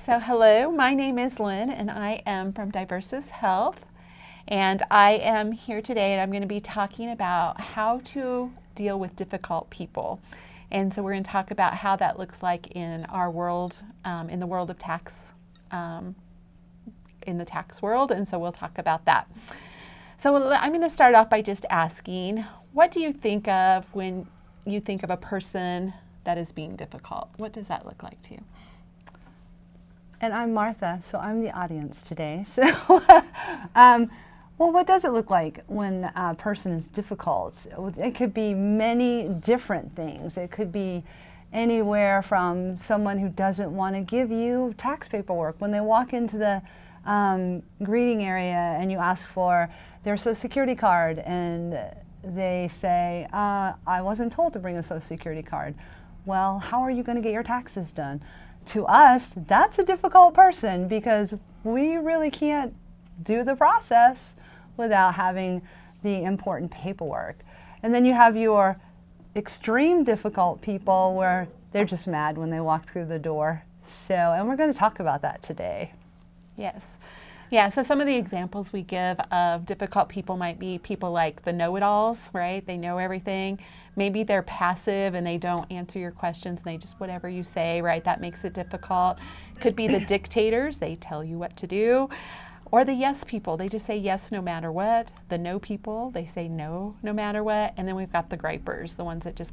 So hello, my name is Lynn and I am from Diversus Health, and I am here today and I'm going to be talking about how to deal with difficult people. And so we're going to talk about how that looks like in our world, in the world of tax, in the tax world, and so we'll talk about that. So I'm going to start off by just asking, what do you think of when you think of a person that is being difficult? What does that look like to you? And I'm Martha, so I'm the audience today. So, well, what does it look like when a person is difficult? It could be many different things. It could be anywhere from someone who doesn't want to give you tax paperwork. When they walk into the greeting area and you ask for their Social Security card and they say, I wasn't told to bring a Social Security card. Well, how are you going to get your taxes done? To us, that's a difficult person because we really can't do the process without having the important paperwork. And then you have your extreme difficult people where they're just mad when they walk through the door. And we're going to talk about that today. Yes. Yeah, so some of the examples we give of difficult people might be people like the know-it-alls, right? They know everything. Maybe they're passive and they don't answer your questions and they just whatever you say, right? That makes it difficult. Could be the dictators, they tell you what to do. Or the yes people, they just say yes no matter what. The no people, they say no no matter what. And then we've got the gripers, the ones that just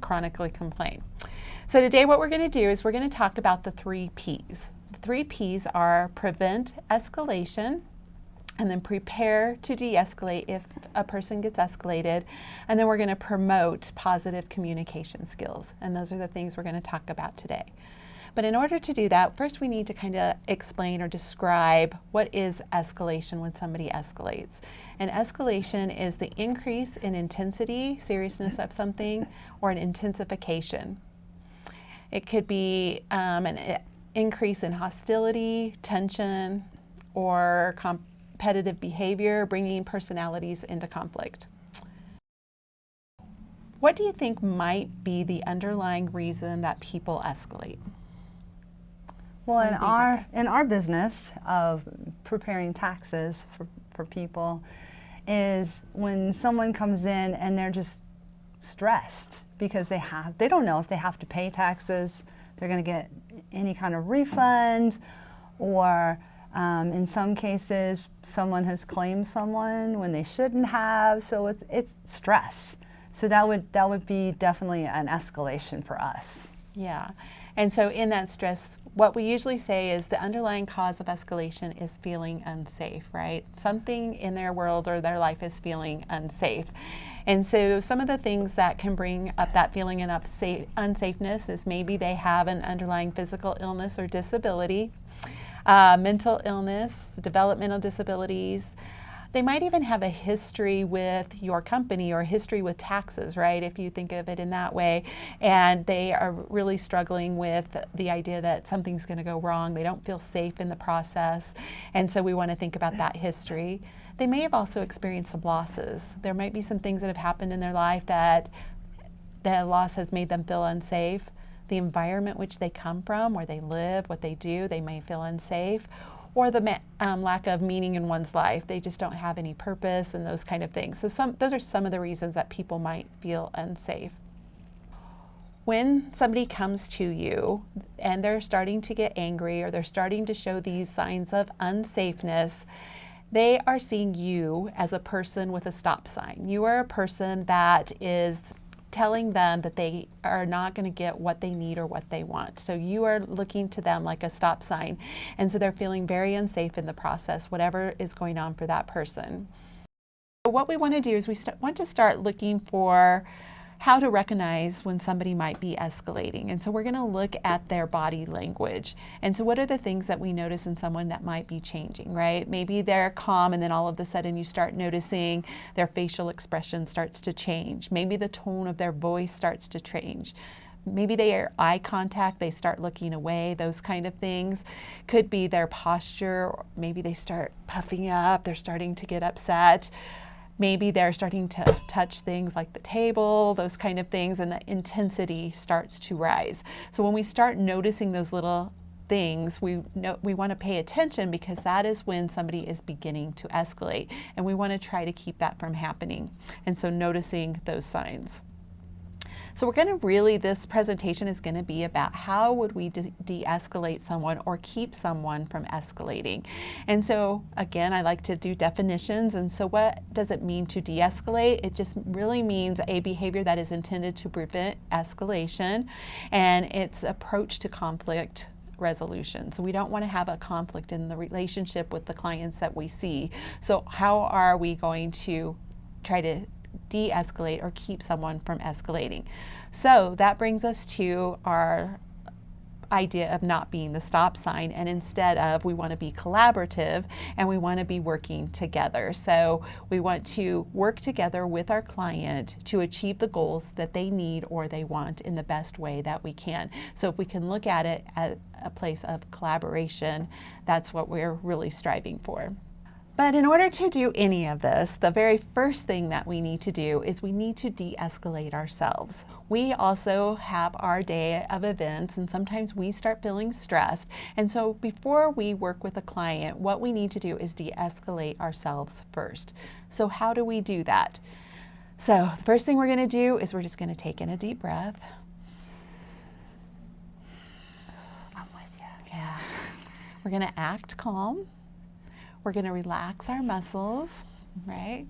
chronically complain. So today what we're going to do is we're going to talk about the 3 Ps. The 3 Ps are prevent escalation, and then prepare to de-escalate if a person gets escalated, and then we're going to promote positive communication skills. And those are the things we're going to talk about today. But in order to do that, first we need to kind of explain or describe what is escalation when somebody escalates. And escalation is the increase in intensity, seriousness of something, or an intensification. It could be an increase in hostility, tension, or competitive behavior, bringing personalities into conflict. What do you think might be the underlying reason that people escalate? Well, in our business of preparing taxes for people is when someone comes in and they're just stressed because they don't know if they have to pay taxes, they're going to get any kind of refund, or in some cases someone has claimed someone when they shouldn't have. So it's stress. So that would be definitely an escalation for us. Yeah, and so in that stress, what we usually say is the underlying cause of escalation is feeling unsafe, right? Something in their world or their life is feeling unsafe. And so some of the things that can bring up that feeling of unsafeness is maybe they have an underlying physical illness or disability, mental illness, developmental disabilities. They might even have a history with your company or a history with taxes, right? If you think of it in that way, and they are really struggling with the idea that something's going to go wrong. They don't feel safe in the process, and so we want to think about that history. They may have also experienced some losses. There might be some things that have happened in their life that the loss has made them feel unsafe. The environment which they come from, where they live, what they do, they may feel unsafe. Or the lack of meaning in one's life. They just don't have any purpose and those kind of things. So those are some of the reasons that people might feel unsafe. When somebody comes to you and they're starting to get angry or they're starting to show these signs of unsafeness, they are seeing you as a person with a stop sign. You are a person that is telling them that they are not going to get what they need or what they want. So you are looking to them like a stop sign. And so they're feeling very unsafe in the process, whatever is going on for that person. So what we want to do is we want to start looking for how to recognize when somebody might be escalating. And so we're going to look at their body language. And so what are the things that we notice in someone that might be changing, right? Maybe they're calm and then all of a sudden you start noticing their facial expression starts to change. Maybe the tone of their voice starts to change. Maybe their eye contact, they start looking away, those kind of things. Could be their posture, or maybe they start puffing up, they're starting to get upset. Maybe they're starting to touch things like the table, those kind of things, and the intensity starts to rise. So when we start noticing those little things, we want to pay attention, because that is when somebody is beginning to escalate, and we want to try to keep that from happening. And so noticing those signs. So we're going to really, this presentation is going to be about how would we de-escalate someone or keep someone from escalating. And so again, I like to do definitions. And so what does it mean to de-escalate? It just really means a behavior that is intended to prevent escalation, and its approach to conflict resolution. So we don't want to have a conflict in the relationship with the clients that we see. So how are we going to try to de-escalate or keep someone from escalating? So that brings us to our idea of not being the stop sign, and instead of, we want to be collaborative and we want to be working together. So we want to work together with our client to achieve the goals that they need or they want in the best way that we can. So if we can look at it as a place of collaboration, that's what we're really striving for. But in order to do any of this, the very first thing that we need to do is we need to de-escalate ourselves. We also have our day of events, and sometimes we start feeling stressed. And so before we work with a client, what we need to do is de-escalate ourselves first. So how do we do that? So the first thing we're going to do is we're just going to take in a deep breath. I'm with you. Yeah. We're going to act calm. We're going to relax our muscles, right?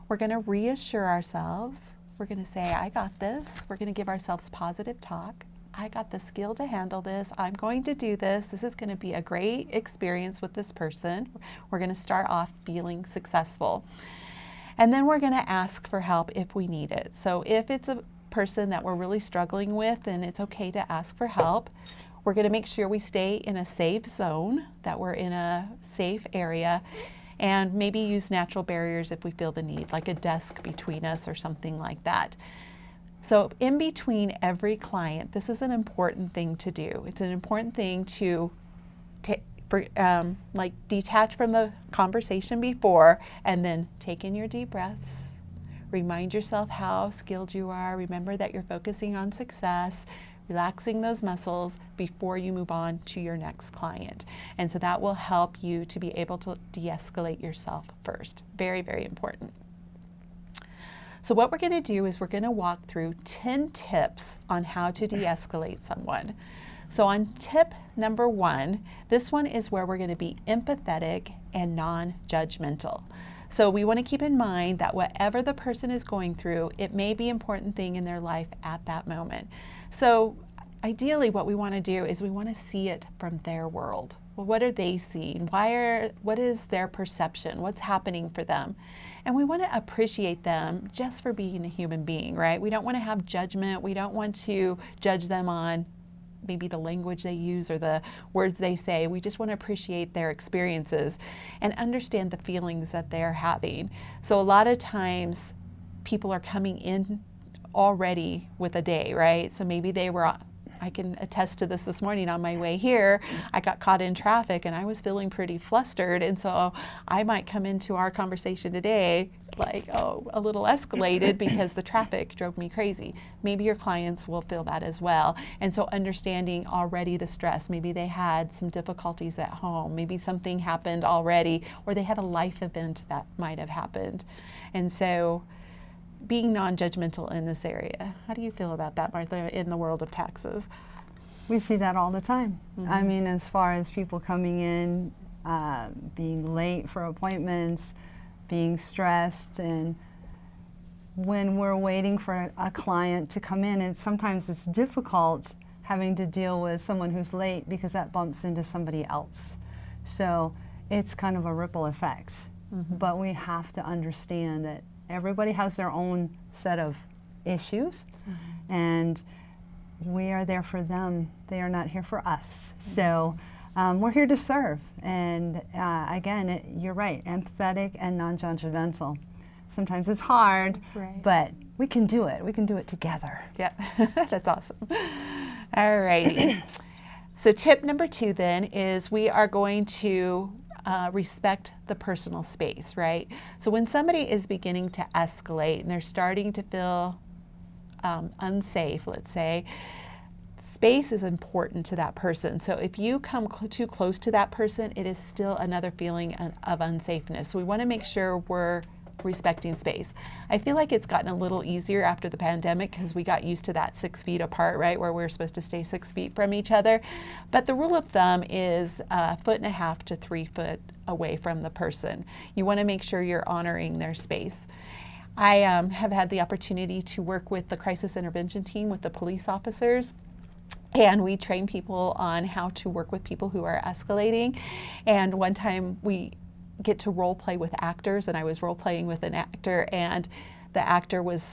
We're going to reassure ourselves. We're going to say, I got this. We're going to give ourselves positive talk. I got the skill to handle this. I'm going to do this. This is going to be a great experience with this person. We're going to start off feeling successful. And then we're going to ask for help if we need it. So if it's a person that we're really struggling with, then it's okay to ask for help. We're going to make sure we stay in a safe zone, that we're in a safe area, and maybe use natural barriers if we feel the need, like a desk between us or something like that. So in between every client, this is an important thing to do. It's an important thing to detach from the conversation before, and then take in your deep breaths. Remind yourself how skilled you are. Remember that you're focusing on success, relaxing those muscles before you move on to your next client. And so that will help you to be able to de-escalate yourself first. Very, very important. So what we're going to do is we're going to walk through 10 tips on how to de-escalate someone. So on tip number 1, this one is where we're going to be empathetic and non-judgmental. So we want to keep in mind that whatever the person is going through, it may be an important thing in their life at that moment. So ideally what we want to do is we want to see it from their world. Well, what are they seeing? What is their perception? What's happening for them? And we want to appreciate them just for being a human being, right? We don't want to have judgment. We don't want to judge them on maybe the language they use or the words they say. We just want to appreciate their experiences and understand the feelings that they're having. So a lot of times people are coming in already with a day, right? So maybe they were, I can attest to this morning on my way here, I got caught in traffic and I was feeling pretty flustered. And so I might come into our conversation today like, oh, a little escalated because the traffic drove me crazy. Maybe your clients will feel that as well. And so understanding already the stress, maybe they had some difficulties at home, maybe something happened already, or they had a life event that might have happened. And so being non-judgmental in this area. How do you feel about that, Martha, in the world of taxes? We see that all the time. Mm-hmm. I mean, as far as people coming in, being late for appointments, being stressed, and when we're waiting for a client to come in, sometimes it's difficult having to deal with someone who's late because that bumps into somebody else. So it's kind of a ripple effect. Mm-hmm. But we have to understand that everybody has their own set of issues, mm-hmm. and we are there for them. They are not here for us. Mm-hmm. So we're here to serve. And again, you're right, empathetic and non-judgmental. Sometimes it's hard, right, but we can do it. We can do it together. Yeah, that's awesome. All righty. So tip number 2 then is we are going to respect the personal space, right? So when somebody is beginning to escalate and they're starting to feel unsafe, let's say, space is important to that person. So if you come too close to that person, it is still another feeling of unsafeness. So we want to make sure we're respecting space. I feel like it's gotten a little easier after the pandemic because we got used to that 6 feet apart, right, where we're supposed to stay 6 feet from each other. But the rule of thumb is 1.5 to 3 foot away from the person. You want to make sure you're honoring their space. I have had the opportunity to work with the crisis intervention team with the police officers, and we train people on how to work with people who are escalating. And one time we get to role play with actors, and I was role playing with an actor, and the actor was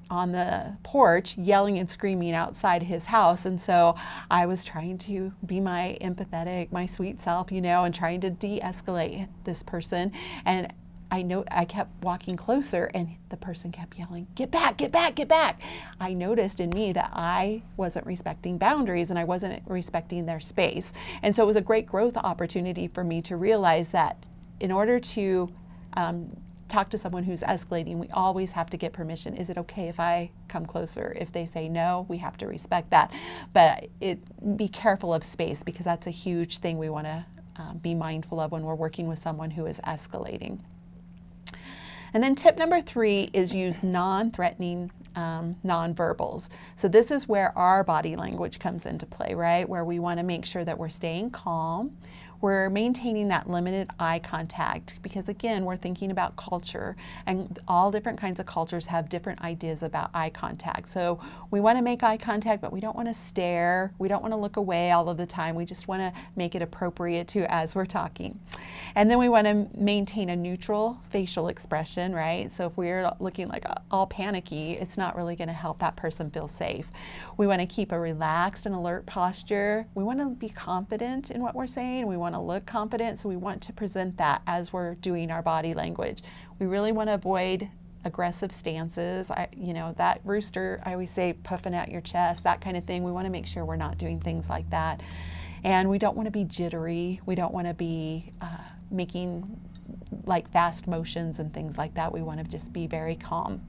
on the porch yelling and screaming outside his house. And so I was trying to be my empathetic, my sweet self, you know, and trying to de-escalate this person. And I kept walking closer, and the person kept yelling, "Get back, get back, get back." I noticed in me that I wasn't respecting boundaries and I wasn't respecting their space. And so it was a great growth opportunity for me to realize that in order to talk to someone who's escalating, we always have to get permission. Is it okay if I come closer? If they say no, we have to respect that. But be careful of space, because that's a huge thing we want to be mindful of when we're working with someone who is escalating. And then tip number 3 is use non-threatening nonverbals. So this is where our body language comes into play, right? Where we want to make sure that we're staying calm, we're maintaining that limited eye contact, because again, we're thinking about culture, and all different kinds of cultures have different ideas about eye contact. So we want to make eye contact, but we don't want to stare. We don't want to look away all of the time. We just want to make it appropriate to as we're talking. And then we want to maintain a neutral facial expression, right? So if we're looking like all panicky, it's not really going to help that person feel safe. We want to keep a relaxed and alert posture. We want to be confident in what we're saying. We want to look confident, so we want to present that as we're doing our body language. We really want to avoid aggressive stances. That rooster, I always say, puffing out your chest, that kind of thing. We want to make sure we're not doing things like that. And we don't want to be jittery. We don't want to be making like fast motions and things like that. We want to just be very calm.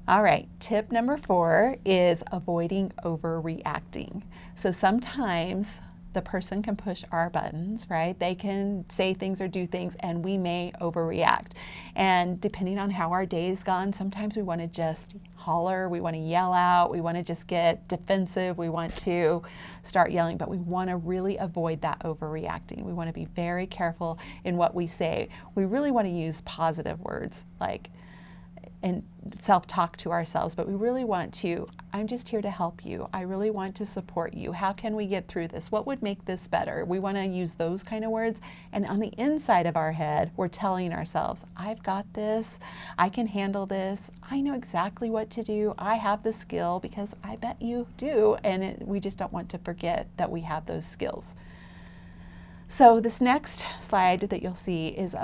All right, tip number 4 is avoiding overreacting. So sometimes the person can push our buttons, right? They can say things or do things, and we may overreact. And depending on how our day's gone, sometimes we want to just holler, we want to yell out, we want to just get defensive, we want to start yelling, but we want to really avoid that overreacting. We want to be very careful in what we say. We really want to use positive words and self-talk to ourselves, but we really want to, I'm just here to help you. I really want to support you. How can we get through this? What would make this better? We want to use those kind of words. And on the inside of our head, we're telling ourselves, I've got this. I can handle this. I know exactly what to do. I have the skill, because I bet you do. And we just don't want to forget that we have those skills. So this next slide that you'll see is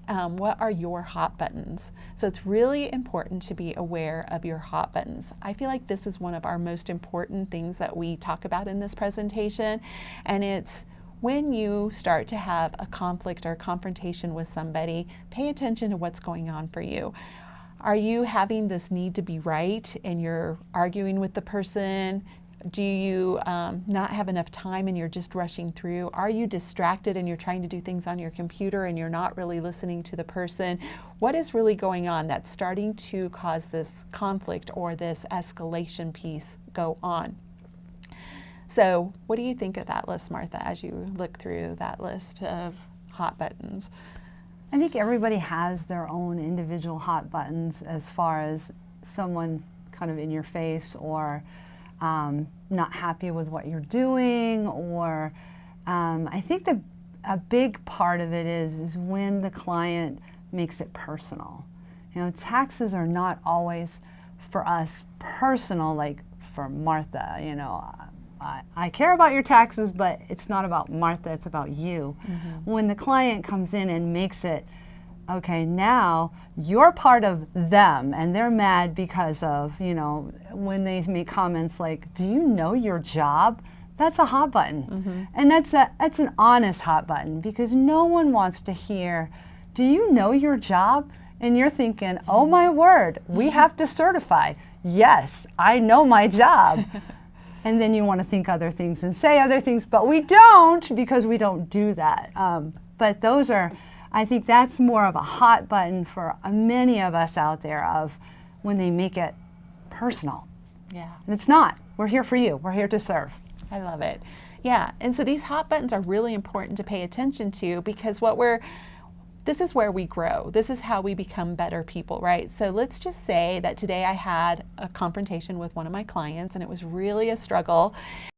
what are your hot buttons? So it's really important to be aware of your hot buttons. I feel like this is one of our most important things that we talk about in this presentation, and it's when you start to have a conflict or a confrontation with somebody, pay attention to what's going on for you. Are you having this need to be right and you're arguing with the person? Do you not have enough time and you're just rushing through? Are you distracted and you're trying to do things on your computer and you're not really listening to the person? What is really going on that's starting to cause this conflict or this escalation piece go on? So what do you think of that list, Martha, as you look through that list of hot buttons? I think everybody has their own individual hot buttons, as far as someone kind of in your face, or not happy with what you're doing, or I think a big part of it is when the client makes it personal. You know, taxes are not always for us personal, like for Martha, you know, I care about your taxes, but it's not about Martha, it's about you. Mm-hmm. When the client comes in and makes it, okay, now you're part of them, and they're mad because of, you know, when they make comments like, do you know your job? That's a hot button. Mm-hmm. And that's an honest hot button, because no one wants to hear, do you know your job? And you're thinking, oh my word, we have to certify. yes, I know my job. And then you want to think other things and say other things, but we don't, because we don't do that. But those are, I think that's more of a hot button for many of us out there, of when they make it personal. Yeah. And it's not. We're here for you. We're here to serve. I love it. Yeah, and so these hot buttons are really important to pay attention to, because this is where we grow. This is how we become better people, right? So let's just say that today I had a confrontation with one of my clients and it was really a struggle.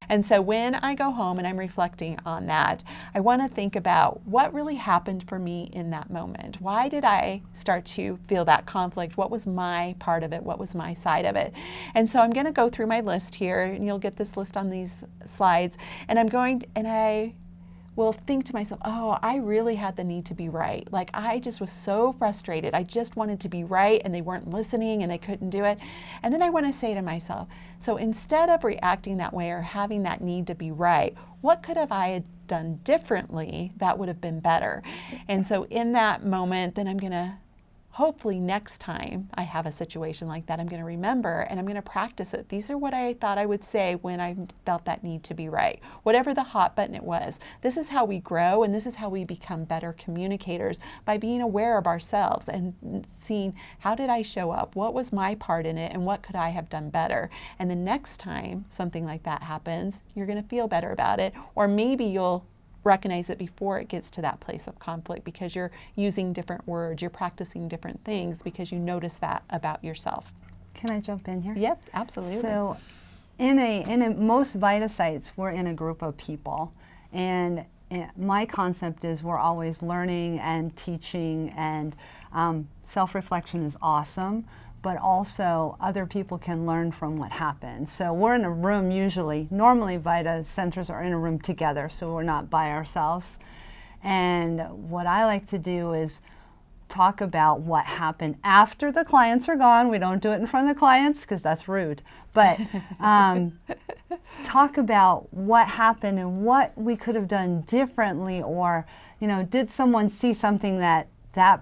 And so when I go home and I'm reflecting on that, I want to think about what really happened for me in that moment. Why did I start to feel that conflict? What was my part of it? What was my side of it? And so I'm going to go through my list here, and you'll get this list on these slides. And I will think to myself, oh, I really had the need to be right. Like, I just was so frustrated. I just wanted to be right, and they weren't listening, and they couldn't do it. And then I want to say to myself, so instead of reacting that way or having that need to be right, what could have I done differently that would have been better? And so in that moment, then I'm going to, hopefully next time I have a situation like that, I'm going to remember and I'm going to practice it. These are what I thought I would say when I felt that need to be right. Whatever the hot button it was. This is how we grow, and this is how we become better communicators, by being aware of ourselves and seeing, how did I show up? What was my part in it, and what could I have done better? And the next time something like that happens, you're going to feel better about it, or maybe you'll recognize it before it gets to that place of conflict, because you're using different words, you're practicing different things, because you notice that about yourself. Can I jump in here? Yep, absolutely. So in most VITA sites, we're in a group of people, and my concept is we're always learning and teaching, and self-reflection is awesome, but also other people can learn from what happened. So we're in a room usually. Normally VITA centers are in a room together, so we're not by ourselves. And what I like to do is talk about what happened after the clients are gone. We don't do it in front of the clients because that's rude. But talk about what happened and what we could have done differently, or, did someone see something that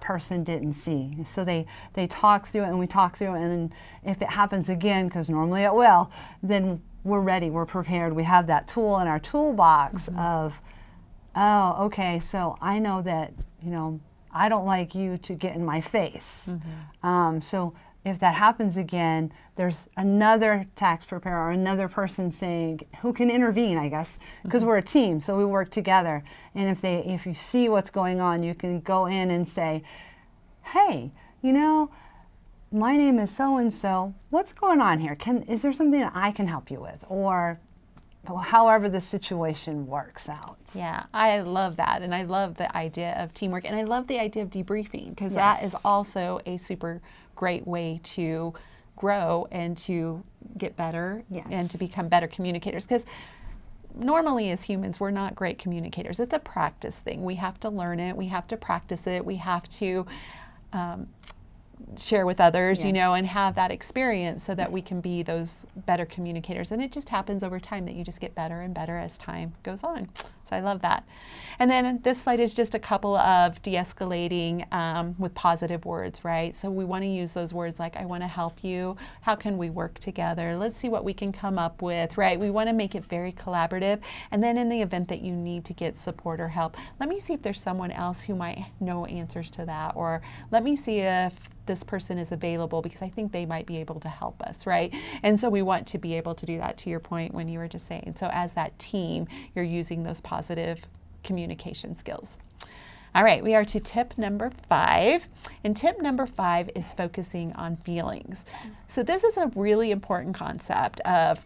person didn't see? So they talk through it, and we talk through it, and if it happens again, because normally it will, then we're ready, we're prepared. We have that tool in our toolbox of, oh, okay, so I know that, I don't like you to get in my face. So if that happens again, there's another tax preparer or another person saying, who can intervene, I guess, because we're a team, so we work together. And if you see what's going on, you can go in and say, hey, my name is so-and-so, what's going on here? Is there something that I can help you with? Or however the situation works out. Yeah, I love that, and I love the idea of teamwork, and I love the idea of debriefing, because that is also a super great way to grow and to get better and to become better communicators, because normally as humans we're not great communicators. It's a practice thing. We have to learn it, we have to practice it, we have to share with others, and have that experience so that we can be those better communicators. And it just happens over time that you just get better and better as time goes on. So I love that. And then this slide is just a couple of de-escalating with positive words, right? So we want to use those words like, I want to help you. How can we work together? Let's see what we can come up with, right? We want to make it very collaborative. And then in the event that you need to get support or help, let me see if there's someone else who might know answers to that, or let me see if this person is available, because I think they might be able to help us, right? And so we want to be able to do that, to your point when you were just saying. So as that team, you're using those positive communication skills. All right, we are to tip number 5. And tip number 5 is focusing on feelings. So this is a really important concept of,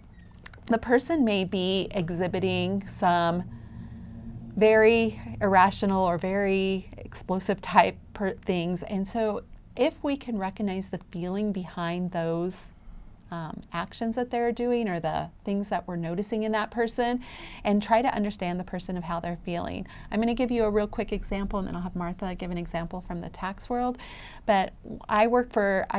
the person may be exhibiting some very irrational or very explosive type things. And so if we can recognize the feeling behind those actions that they're doing, or the things that we're noticing in that person, and try to understand the person of how they're feeling. I'm going to give you a real quick example, and then I'll have Martha give an example from the tax world. But I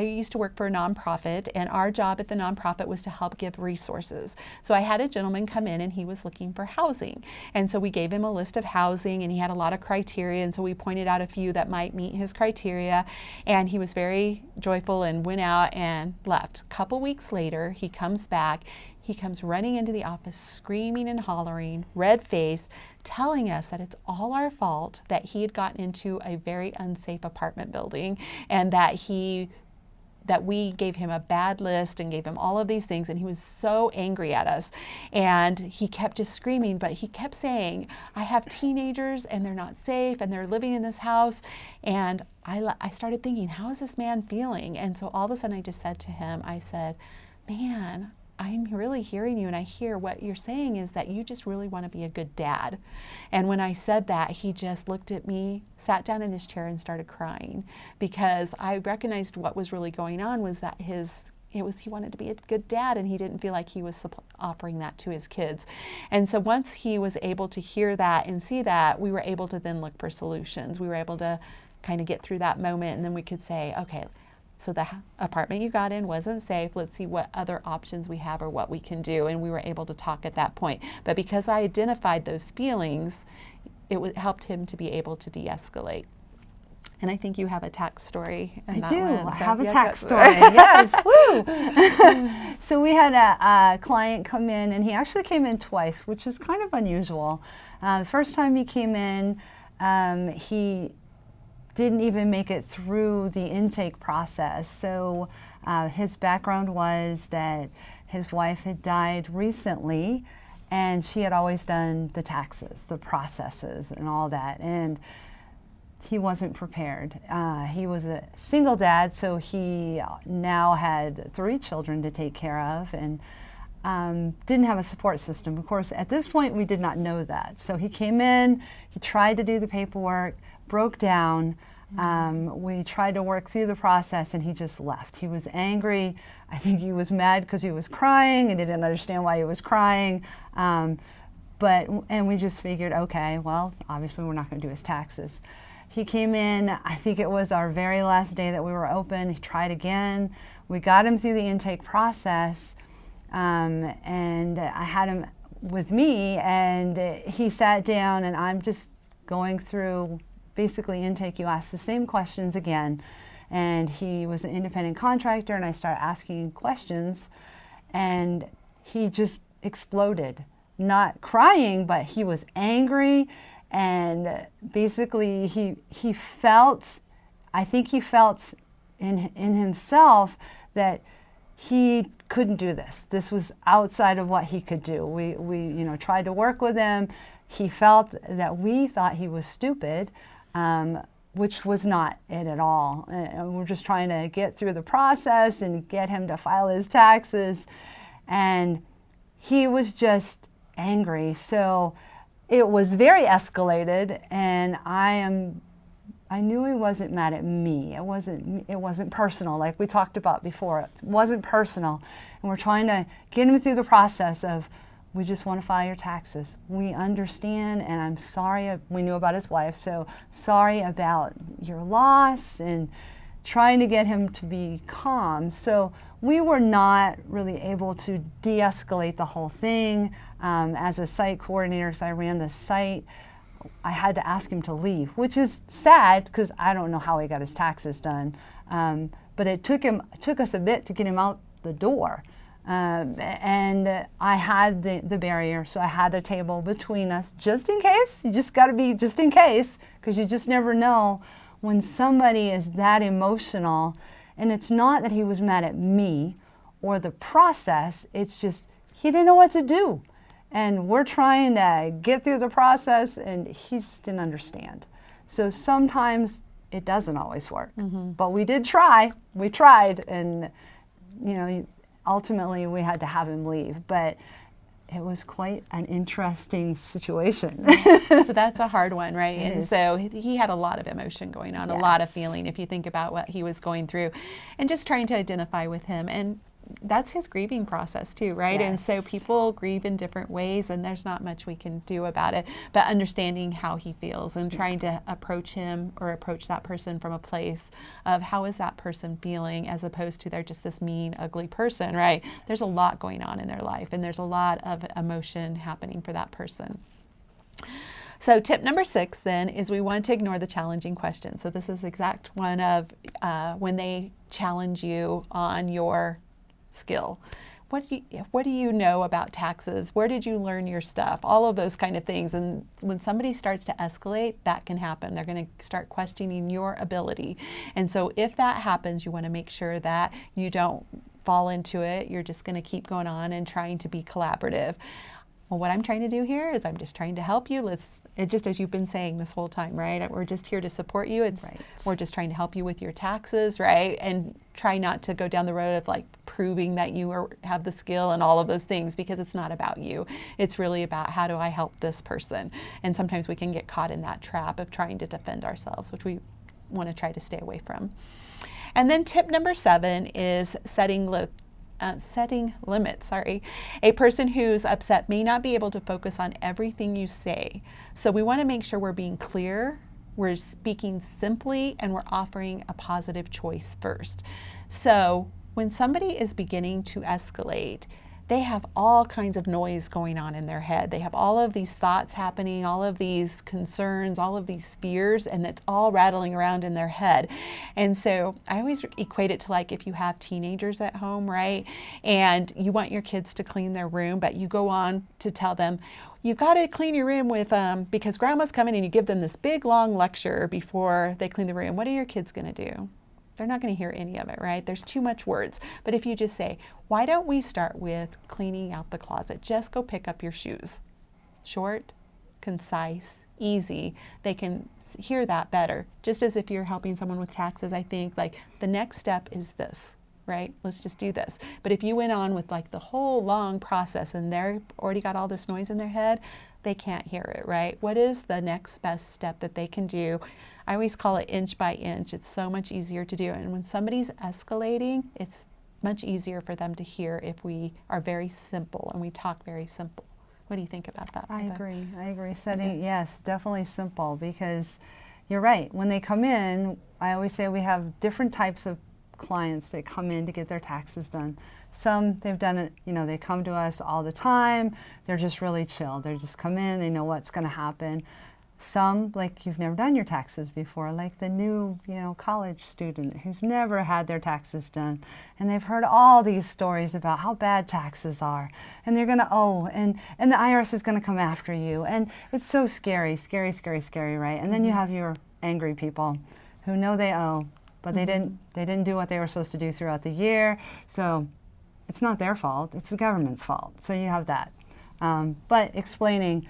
used to work for a nonprofit, and our job at the nonprofit was to help give resources. So I had a gentleman come in, and he was looking for housing. And so we gave him a list of housing, and he had a lot of criteria, and so we pointed out a few that might meet his criteria, and he was very joyful and went out and left. A couple weeks weeks later, he comes back. He comes running into the office, screaming and hollering, red face, telling us that it's all our fault, that he had gotten into a very unsafe apartment building, and that we gave him a bad list and gave him all of these things, and he was so angry at us. And he kept just screaming, but he kept saying, I have teenagers and they're not safe and they're living in this house. And I started thinking, how is this man feeling? And so all of a sudden I just said to him, I said, man, I'm really hearing you, and I hear what you're saying is that you just really want to be a good dad. And when I said that, he just looked at me, sat down in his chair, and started crying, because I recognized what was really going on was that he wanted to be a good dad, and he didn't feel like he was offering that to his kids. And so once he was able to hear that and see that, we were able to then look for solutions. We were able to kind of get through that moment, and then we could say, okay, so the apartment you got in wasn't safe. Let's see what other options we have or what we can do. And we were able to talk at that point. But because I identified those feelings, it helped him to be able to de-escalate. And I think you have a tax story in that one. I have a tax story, yes, woo! So we had a client come in, and he actually came in twice, which is kind of unusual. The first time he came in, he didn't even make it through the intake process. So his background was that his wife had died recently, and she had always done the taxes, the processes, and all that. And he wasn't prepared. He was a single dad, so he now had 3 children to take care of, and didn't have a support system. Of course, at this point, we did not know that. So he came in, he tried to do the paperwork, broke down. We tried to work through the process, and he just left. He was angry. I think he was mad because he was crying, and he didn't understand why he was crying. And we just figured, okay, well, obviously we're not going to do his taxes. He came in, I think it was our very last day that we were open. He tried again. We got him through the intake process, and I had him with me, and he sat down, and I'm just going through basically intake. You ask the same questions again, and he was an independent contractor, and I started asking questions, and he just exploded. Not crying, but he was angry, and basically he felt, I think he felt in himself that he couldn't do this. This was outside of what he could do. We tried to work with him. He felt that we thought he was stupid, which was not it at all. We're just trying to get through the process and get him to file his taxes, and he was just angry. So it was very escalated, and I knew he wasn't mad at me. It wasn't personal, like we talked about before. It wasn't personal, and we're trying to get him through the process of, we just want to file your taxes. We understand, and I'm sorry. We knew about his wife, so sorry about your loss, and trying to get him to be calm. So we were not really able to de-escalate the whole thing. As a site coordinator, because I ran the site, I had to ask him to leave, which is sad because I don't know how he got his taxes done. But it took us a bit to get him out the door. And I had the barrier, so I had a table between us just in case. You just got to be just in case, because you just never know when somebody is that emotional. And it's not that he was mad at me or the process, it's just he didn't know what to do. And we're trying to get through the process, and he just didn't understand. So sometimes it doesn't always work. Mm-hmm. But we did try. We tried, and ultimately we had to have him leave. But it was quite an interesting situation. So that's a hard one, right? And so he had a lot of emotion going on, yes. A lot of feeling, if you think about what he was going through, and just trying to identify with him. And that's his grieving process too, right? Yes. And so people grieve in different ways, and there's not much we can do about it, but understanding how he feels and trying to approach him or approach that person from a place of how is that person feeling, as opposed to they're just this mean, ugly person, right? There's a lot going on in their life, and there's a lot of emotion happening for that person. So tip number 6 then is we want to ignore the challenging questions. So this is exact one of when they challenge you on your skill? What do you know about taxes? Where did you learn your stuff? All of those kind of things. And when somebody starts to escalate, that can happen. They're going to start questioning your ability. And so if that happens, you want to make sure that you don't fall into it. You're just going to keep going on and trying to be collaborative. Well, what I'm trying to do here is I'm just trying to help you. Just as you've been saying this whole time, right? We're just here to support you. We're just trying to help you with your taxes, right? And try not to go down the road of like proving that you have the skill and all of those things, because it's not about you. It's really about, how do I help this person? And sometimes we can get caught in that trap of trying to defend ourselves, which we want to try to stay away from. And then tip number 7 is setting limits. A person who's upset may not be able to focus on everything you say. So we want to make sure we're being clear, we're speaking simply, and we're offering a positive choice first. So when somebody is beginning to escalate, they have all kinds of noise going on in their head. They have all of these thoughts happening, all of these concerns, all of these fears, and it's all rattling around in their head. And so I always equate it to like if you have teenagers at home, right? And you want your kids to clean their room, but you go on to tell them, you've got to clean your room because grandma's coming, and you give them this big long lecture before they clean the room. What are your kids going to do? They're not going to hear any of it, right? There's too much words. But if you just say, why don't we start with cleaning out the closet? Just go pick up your shoes. Short, concise, easy. They can hear that better. Just as if you're helping someone with taxes, I think like the next step is this, right? Let's just do this. But if you went on with like the whole long process and they're already got all this noise in their head, they can't hear it, right? What is the next best step that they can do? I always call it inch by inch. It's so much easier to do. And when somebody's escalating, it's much easier for them to hear if we are very simple and we talk very simple. What do you think about that? I agree. Setting, yes, definitely simple, because you're right. When they come in, I always say we have different types of clients that come in to get their taxes done. Some, they've done it, they come to us all the time. They're just really chill. They just come in, they know what's going to happen. Some, like you've never done your taxes before, like the new, college student who's never had their taxes done. And they've heard all these stories about how bad taxes are. And they're going to owe, and the IRS is going to come after you. And it's so scary, right? And then you have your angry people who know they owe, but they didn't do what they were supposed to do throughout the year. So it's not their fault, it's the government's fault. So you have that. But explaining,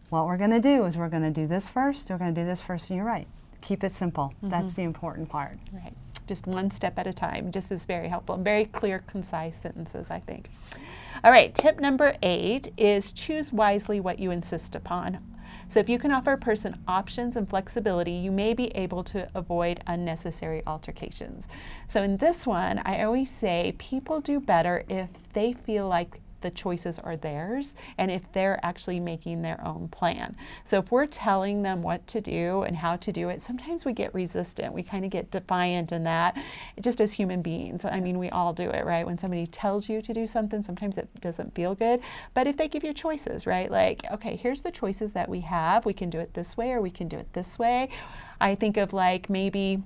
what we're going to do is we're going to do this first, we're going to do this first, and you're right. Keep it simple. That's the important part. Right. Just one step at a time. Just is very helpful. Very clear, concise sentences, I think. All right, tip number 8 is choose wisely what you insist upon. So if you can offer a person options and flexibility, you may be able to avoid unnecessary altercations. So in this one, I always say people do better if they feel like the choices are theirs and if they're actually making their own plan. So if we're telling them what to do and how to do it, sometimes we get resistant. We kind of get defiant in that, just as human beings. I mean, we all do it, right? When somebody tells you to do something, sometimes it doesn't feel good. But if they give you choices, right? Like, okay, here's the choices that we have. We can do it this way or we can do it this way. I think of like maybe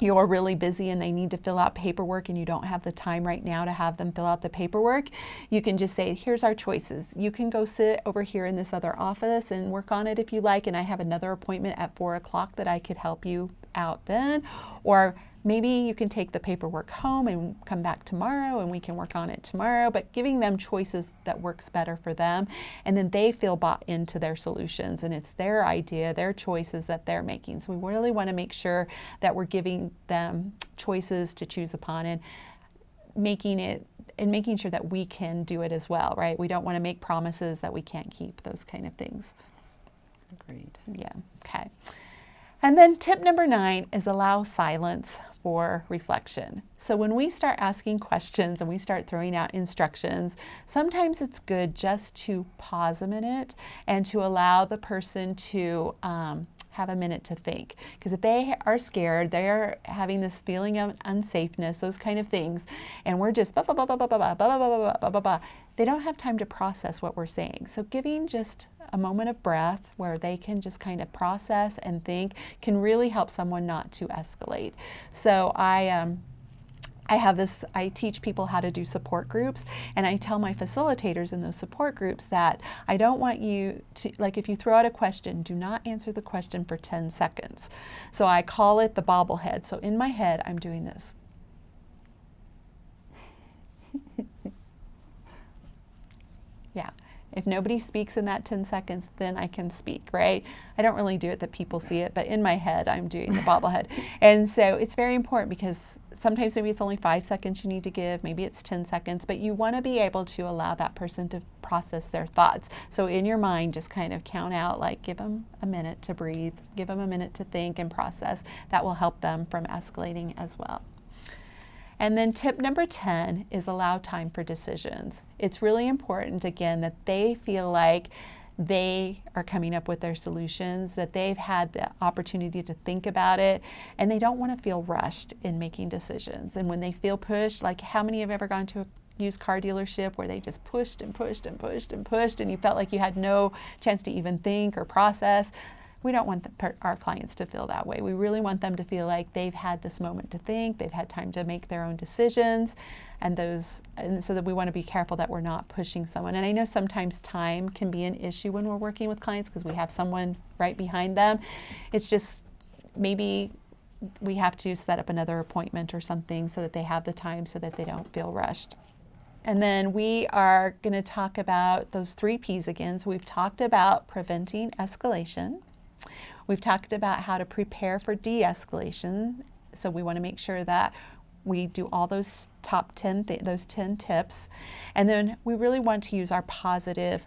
you're really busy and they need to fill out paperwork and you don't have the time right now to have them fill out the paperwork, you can just say, here's our choices. You can go sit over here in this other office and work on it if you like, and I have another appointment at 4 o'clock that I could help you out then. Or maybe you can take the paperwork home and come back tomorrow and we can work on it tomorrow, but giving them choices that works better for them, and then they feel bought into their solutions and it's their idea, their choices that they're making. So we really want to make sure that we're giving them choices to choose upon and making sure that we can do it as well, right? We don't want to make promises that we can't keep, those kind of things. Agreed. Yeah, okay. And then tip number 9 is allow silence for reflection. So when we start asking questions and we start throwing out instructions, sometimes it's good just to pause a minute and to allow the person to have a minute to think. Because if they are scared, they're having this feeling of unsafeness, those kind of things, and we're just ba ba ba ba ba ba ba ba ba ba ba ba, they don't have time to process what we're saying. So giving just a moment of breath where they can just kind of process and think can really help someone not to escalate. So I I teach people how to do support groups, and I tell my facilitators in those support groups that I don't want you to, like, if you throw out a question, do not answer the question for 10 seconds. So I call it the bobblehead. So in my head, I'm doing this. Yeah. If nobody speaks in that 10 seconds, then I can speak, right? I don't really do it that people see it, but in my head, I'm doing the bobblehead. And so it's very important because sometimes maybe it's only 5 seconds you need to give, maybe it's 10 seconds, but you want to be able to allow that person to process their thoughts. So in your mind, just kind of count out, like, give them a minute to breathe, give them a minute to think and process. That will help them from escalating as well. And then tip number 10 is allow time for decisions. It's really important, again, that they feel like they are coming up with their solutions, that they've had the opportunity to think about it, and they don't want to feel rushed in making decisions. And when they feel pushed, like, how many have ever gone to a used car dealership where they just pushed and pushed and pushed and pushed, and you felt like you had no chance to even think or process? We don't want our clients to feel that way. We really want them to feel like they've had this moment to think, they've had time to make their own decisions, and so that we want to be careful that we're not pushing someone. And I know sometimes time can be an issue when we're working with clients because we have someone right behind them. It's just maybe we have to set up another appointment or something so that they have the time so that they don't feel rushed. And then we are going to talk about those 3 P's again. So we've talked about preventing escalation. We've talked about how to prepare for de-escalation. So we want to make sure that we do all those top 10, those 10 tips. And then we really want to use our positive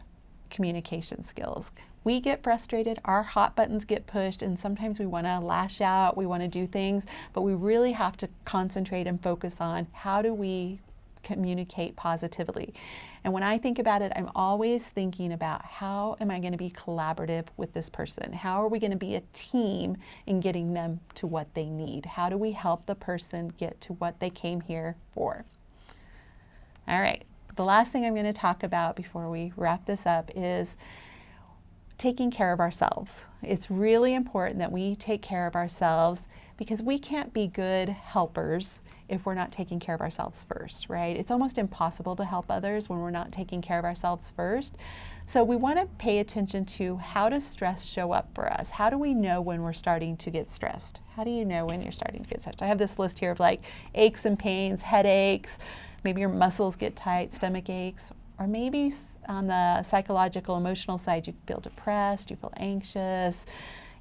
communication skills. We get frustrated, our hot buttons get pushed, and sometimes we want to lash out, we want to do things, but we really have to concentrate and focus on how do we communicate positively. And when I think about it, I'm always thinking about how am I going to be collaborative with this person? How are we going to be a team in getting them to what they need? How do we help the person get to what they came here for? All right, the last thing I'm going to talk about before we wrap this up is taking care of ourselves. It's really important that we take care of ourselves because we can't be good helpers if we're not taking care of ourselves first, right? It's almost impossible to help others when we're not taking care of ourselves first. So we want to pay attention to how does stress show up for us? How do we know when we're starting to get stressed? How do you know when you're starting to get stressed? I have this list here of like aches and pains, headaches, maybe your muscles get tight, stomach aches, or maybe on the psychological, emotional side, you feel depressed, you feel anxious,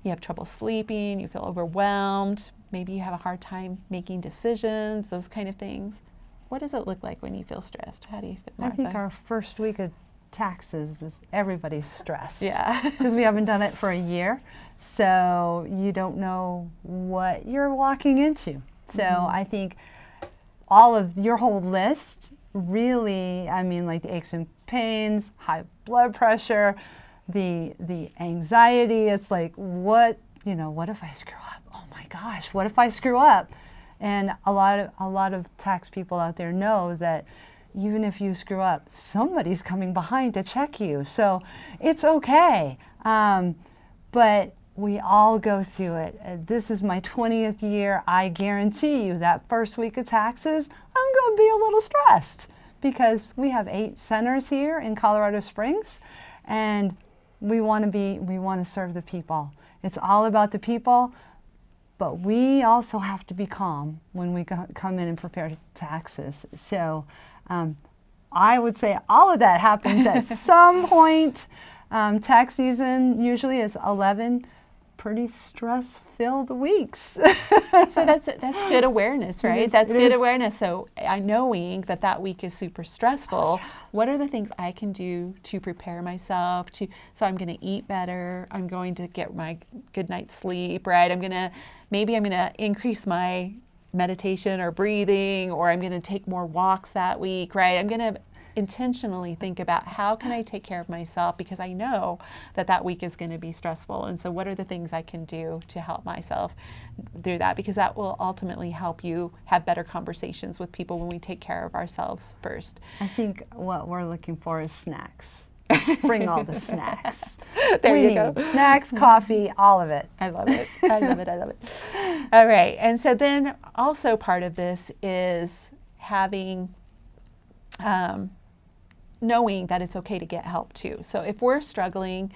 you have trouble sleeping, you feel overwhelmed, maybe you have a hard time making decisions, those kind of things. What does it look like when you feel stressed? How do you feel, Martha? I think our first week of taxes is everybody's stressed. Yeah. Because we haven't done it for a year, so you don't know what you're walking into. So I think all of your whole list really, I mean, like the aches and pains, high blood pressure, the anxiety, it's like, what if I screw up? Oh my gosh, what if I screw up? And a lot of tax people out there know that even if you screw up, somebody's coming behind to check you. So it's okay. But we all go through it. This is my 20th year. I guarantee you that first week of taxes, I'm going to be a little stressed because we have 8 centers here in Colorado Springs, and we want to serve the people. It's all about the people, but we also have to be calm when we come in and prepare taxes. So I would say all of that happens at some point. Tax season usually is 11 pretty stress-filled weeks. So that's good awareness, right? That's good awareness. So knowing that week is super stressful, what are the things I can do to prepare myself so I'm going to eat better, I'm going to get my good night's sleep, right? Maybe I'm going to increase my meditation or breathing, or I'm going to take more walks that week, right? I'm going to intentionally think about how can I take care of myself because I know that week is going to be stressful. And so what are the things I can do to help myself do that? Because that will ultimately help you have better conversations with people when we take care of ourselves first. I think what we're looking for is snacks. Bring all the snacks. There you go. Snacks, coffee, all of it. I love it. I love it. I love it. All right. And so then also part of this is having knowing that it's okay to get help too. So if we're struggling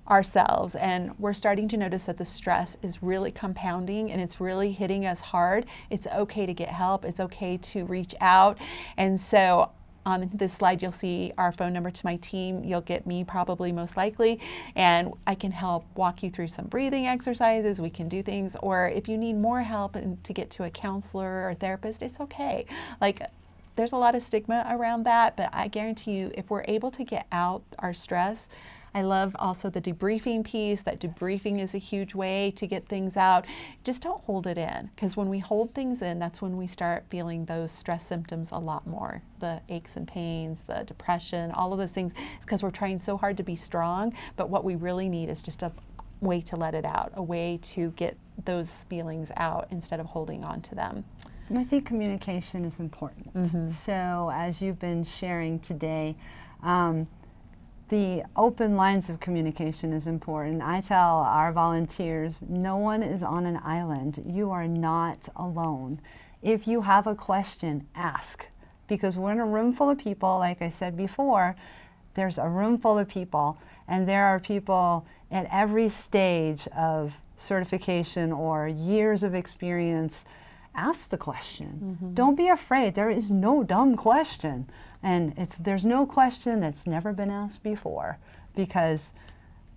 ourselves and we're starting to notice that the stress is really compounding and it's really hitting us hard, it's okay to get help. It's okay to reach out. And so on this slide, you'll see our phone number to my team. You'll get me probably most likely, and I can help walk you through some breathing exercises. We can do things, or if you need more help and to get to a counselor or therapist, it's okay. Like, there's a lot of stigma around that, but I guarantee you, if we're able to get out our stress, I love also the debriefing piece. That debriefing is a huge way to get things out. Just don't hold it in, because when we hold things in, that's when we start feeling those stress symptoms a lot more. The aches and pains, the depression, all of those things. It's because we're trying so hard to be strong, but what we really need is just a way to let it out, a way to get those feelings out instead of holding on to them. I think communication is important. So as you've been sharing today, the open lines of communication is important. I tell our volunteers, no one is on an island. You are not alone. If you have a question, ask. Because we're in a room full of people, like I said before, there's a room full of people, and there are people at every stage of certification or years of experience. Ask the question. Don't be afraid. There is no dumb question. And there's no question that's never been asked before, because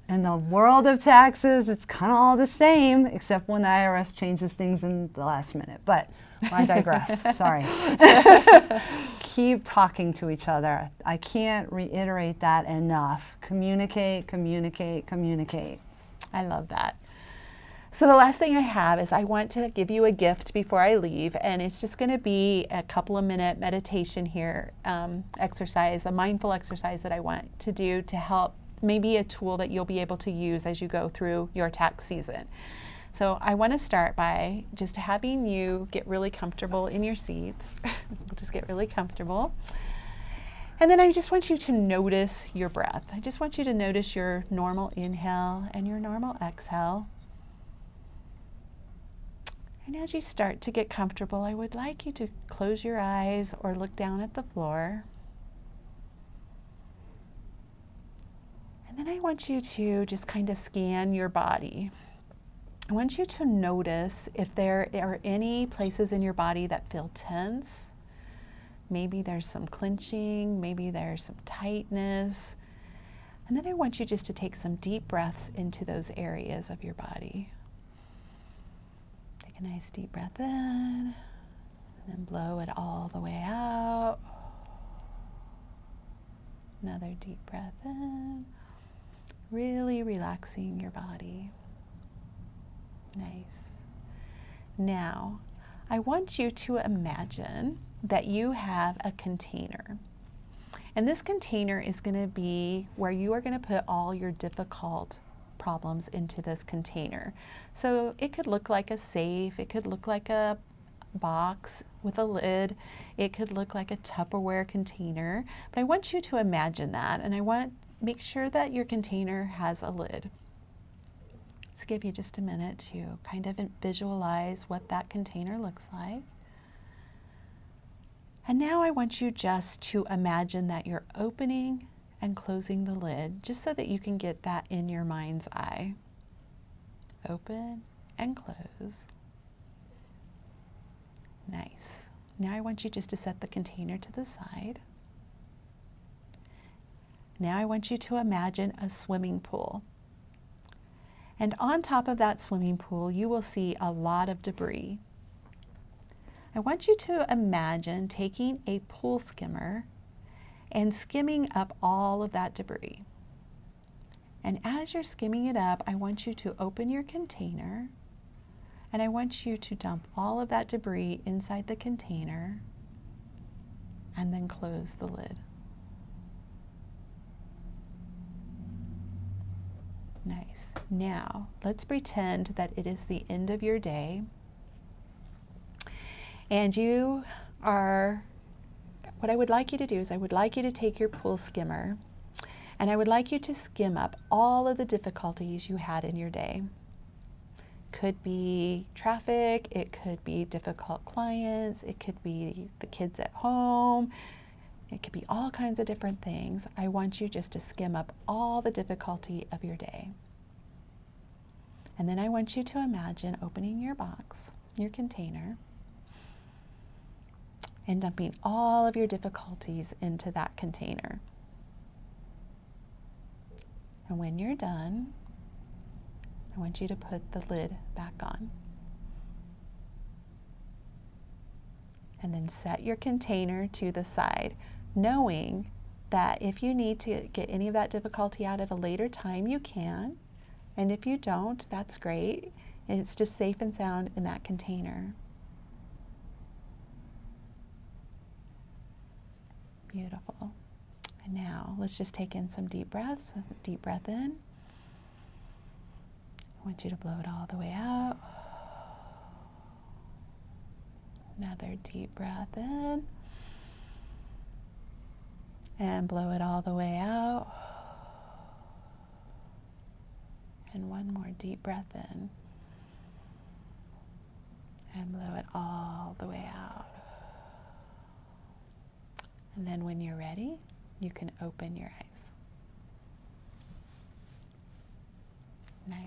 in the world of taxes, it's kind of all the same, except when the IRS changes things in the last minute. But I digress. Sorry. Keep talking to each other. I can't reiterate that enough. Communicate, communicate, communicate. I love that. So the last thing I have is I want to give you a gift before I leave, and it's just going to be a couple of minute meditation here, exercise, a mindful exercise that I want to do to help, maybe a tool that you'll be able to use as you go through your tax season. So I want to start by just having you get really comfortable in your seats. Just get really comfortable. And then I just want you to notice your breath. I just want you to notice your normal inhale and your normal exhale. And as you start to get comfortable, I would like you to close your eyes or look down at the floor. And then I want you to just kind of scan your body. I want you to notice if there are any places in your body that feel tense. Maybe there's some clenching, maybe there's some tightness. And then I want you just to take some deep breaths into those areas of your body. A nice deep breath in, and then blow it all the way out. Another deep breath in, really relaxing your body. Nice. Now, I want you to imagine that you have a container. And this container is going to be where you are going to put all your difficult problems into this container. So it could look like a safe, it could look like a box with a lid, it could look like a Tupperware container, but I want you to imagine that, and I want make sure that your container has a lid. Let's give you just a minute to kind of visualize what that container looks like. And now I want you just to imagine that you're opening and closing the lid, just so that you can get that in your mind's eye. Open and close. Nice. Now I want you just to set the container to the side. Now I want you to imagine a swimming pool. And on top of that swimming pool, you will see a lot of debris. I want you to imagine taking a pool skimmer and skimming up all of that debris. And as you're skimming it up, I want you to open your container, and I want you to dump all of that debris inside the container and then close the lid. Nice. Now, let's pretend that it is the end of your day, and you are what I would like you to do is I would like you to take your pool skimmer, and I would like you to skim up all of the difficulties you had in your day. Could be traffic, it could be difficult clients, it could be the kids at home, it could be all kinds of different things. I want you just to skim up all the difficulty of your day. And then I want you to imagine opening your box, your container, and dumping all of your difficulties into that container. And when you're done, I want you to put the lid back on. And then set your container to the side, knowing that if you need to get any of that difficulty out at a later time, you can. And if you don't, that's great. It's just safe and sound in that container. Beautiful. And now let's just take in some deep breaths. Deep breath in. I want you to blow it all the way out. Another deep breath in. And blow it all the way out. And one more deep breath in. And blow it all the way out. And then when you're ready, you can open your eyes. Nice.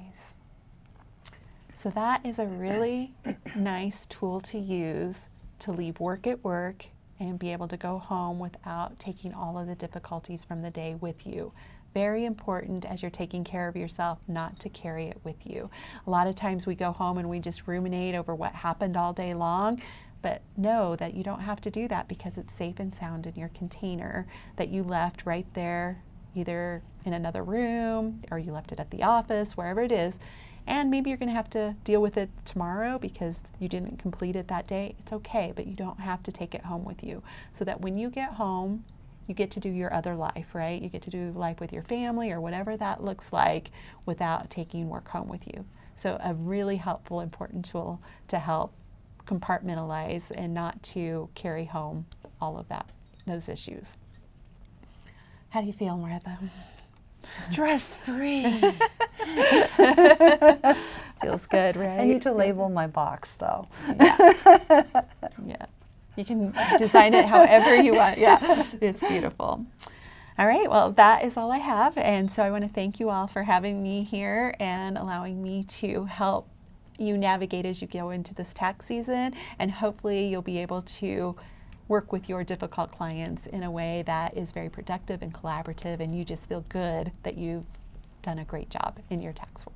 So that is a really nice tool to use to leave work at work and be able to go home without taking all of the difficulties from the day with you. Very important as you're taking care of yourself not to carry it with you. A lot of times we go home and we just ruminate over what happened all day long, but know that you don't have to do that because it's safe and sound in your container that you left right there, either in another room or you left it at the office, wherever it is. And maybe you're going to have to deal with it tomorrow because you didn't complete it that day. It's okay, but you don't have to take it home with you. So that when you get home, you get to do your other life, right? You get to do life with your family or whatever that looks like without taking work home with you. So a really helpful, important tool to help compartmentalize and not to carry home all of those issues. How do you feel, Martha? Stress-free. Feels good, right? I need to label my box, though. Yeah. Yeah. You can design it however you want. Yeah, it's beautiful. All right, well, that is all I have. And so I want to thank you all for having me here and allowing me to help you navigate as you go into this tax season. And hopefully you'll be able to work with your difficult clients in a way that is very productive and collaborative, and you just feel good that you've done a great job in your tax work.